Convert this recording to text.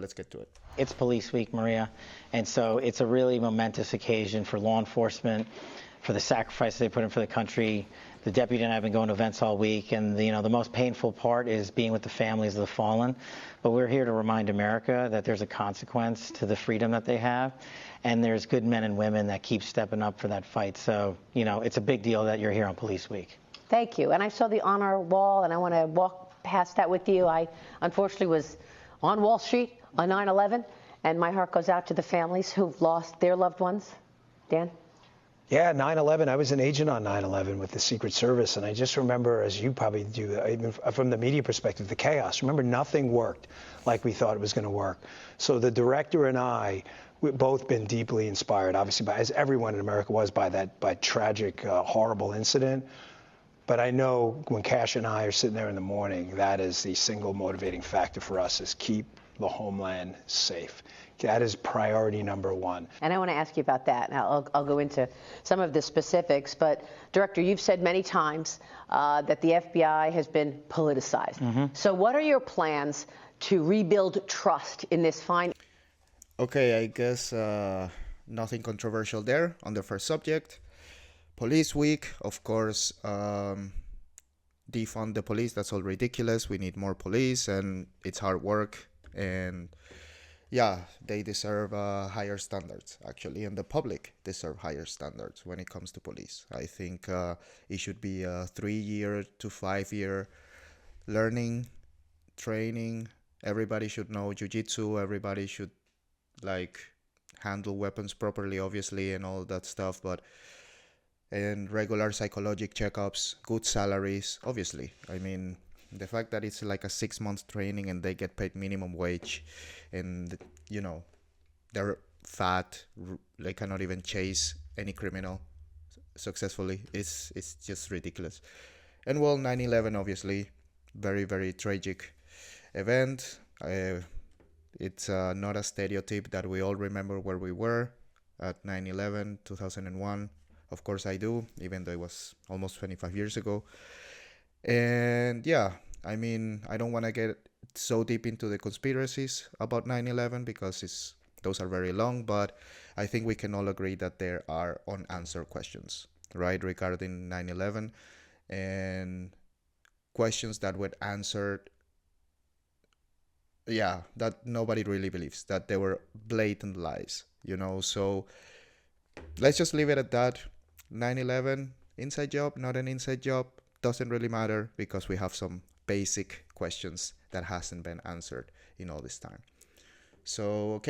let's get to it. It's Police Week, Maria, and so it's a really momentous occasion for law enforcement, for the sacrifices they put in for the country. The deputy and I have been going to events all week, and the most painful part is being with the families of the fallen. But we're here to remind America that there's a consequence to the freedom that they have, and there's good men and women that keep stepping up for that fight. So, it's a big deal that you're here on Police Week. Thank you. And I saw the honor wall, and I want to walk past that with you. I unfortunately was on Wall Street on 9/11, and my heart goes out to the families who've lost their loved ones. Dan? Yeah, 9/11. I was an agent on 9/11 with the Secret Service, and I just remember, as you probably do, even from the media perspective, the chaos. Remember, nothing worked like we thought it was going to work. So the director and I, we've both been deeply inspired, obviously, as everyone in America was, by tragic, horrible incident. But I know when Kash and I are sitting there in the morning, that is the single motivating factor for us, is keep the homeland safe. That is priority number one. And I want to ask you about that. Now, I'll go into some of the specifics. But, Director, you've said many times that the FBI has been politicized. Mm-hmm. So what are your plans to rebuild trust in this fine? Okay, I guess nothing controversial there on the first subject. Police Week, of course, defund the police. That's all ridiculous. We need more police, and it's hard work. And yeah, they deserve higher standards, actually, and the public deserve higher standards when it comes to police. I think it should be a 3-year to 5-year learning, training. Everybody should know jiu-jitsu. Everybody should handle weapons properly, obviously, and all that stuff. And regular psychological checkups, good salaries, obviously. I mean, the fact that it's like a 6-month training and they get paid minimum wage, and they're fat, they cannot even chase any criminal successfully. It's just ridiculous. And well, 9/11, obviously, very, very tragic event. It's not a stereotype that we all remember where we were at 9/11, 2001. Of course I do, even though it was almost 25 years ago. And yeah, I mean, I don't want to get so deep into the conspiracies about 9/11 because those are very long, but I think we can all agree that there are unanswered questions, right, regarding 9/11, and questions that were answered, that nobody really believes, that they were blatant lies, so let's just leave it at that. 9/11, inside job, not an inside job, doesn't really matter because we have some basic questions that hasn't been answered in all this time. So, okay.